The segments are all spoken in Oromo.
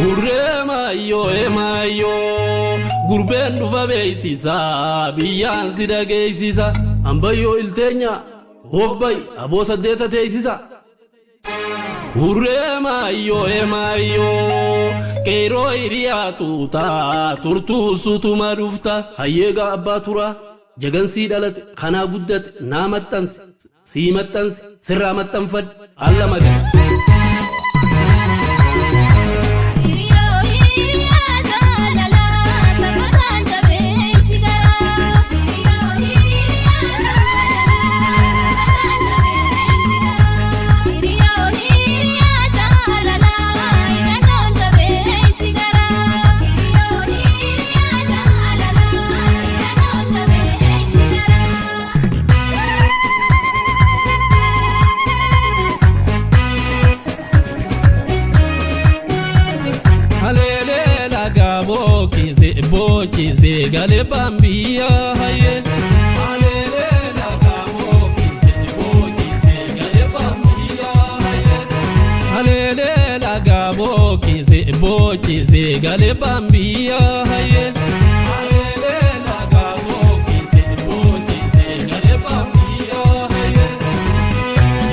Uremayo emayo Gurben dhufa beeksisa biyyaan si dhageessisa ambayyoo ilteenya hobbay aboo saddeeta teessisa. Uremayo emayo qeeroo hiriyaa tuutaa turtuu sutuma dhufta hayyeega abbaa turaa jagansii dhalate kanaa guddate naa maxxansi sii maxxansi sirraa maxxanfadhe alla magana. Bochize gale bambia haye alele laga bochize bochize gale bambia haye alele laga bochize bochize gale bambia haye alele laga bochize bochize gale bambia haye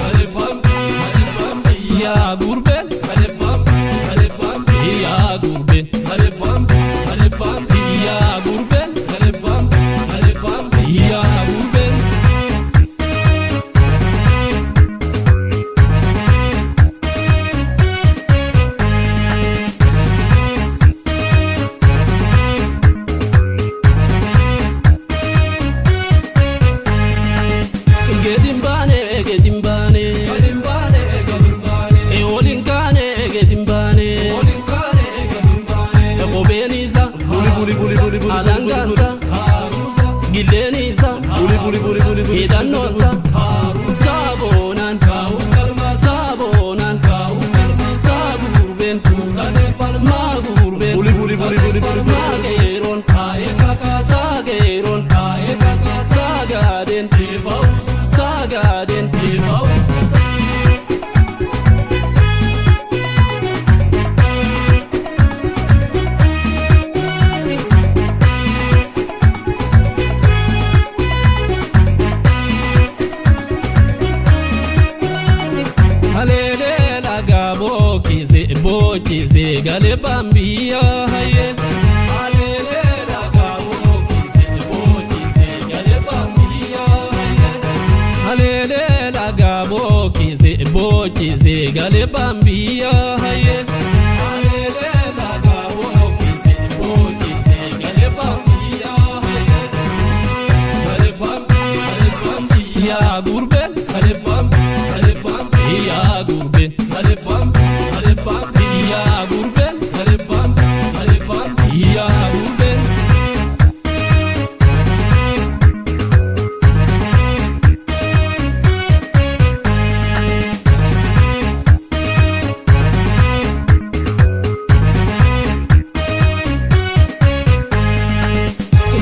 gale bambia gurben gale bambia gurben gale bambia ya gurben gale bambia ya gurben gedimbane gedimbane gedimbane gedimbane e olinkane gedimbane olinkane gedimbane e kobeniza buli alanganza gileniza buli hidanonza sabonan sabonan sagurben magurben mageron sageron sagaden sagaden bochize gale bambia haye alele laga bochize bochize gale bambia haye alele laga bochize bochize gale bambia haye alele laga bochize bochize gale bambia haye gale bambia ya gurben gale bambia ya gurben gale bambia ya gurben gale bambia ya gurben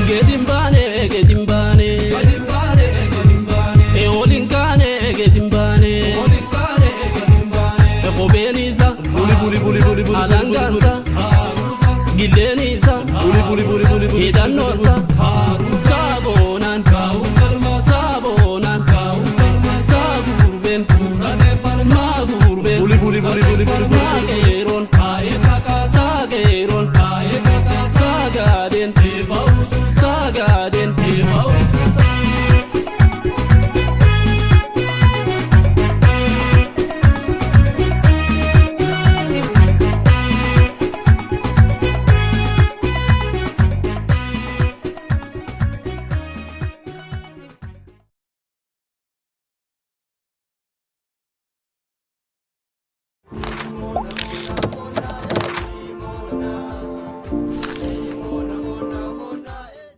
gedimbane gedimbane gedimbane gedimbane e olinkane gedimbane olinkane gedimbane e kobeniza buli alanganza gileniza buli hidanonza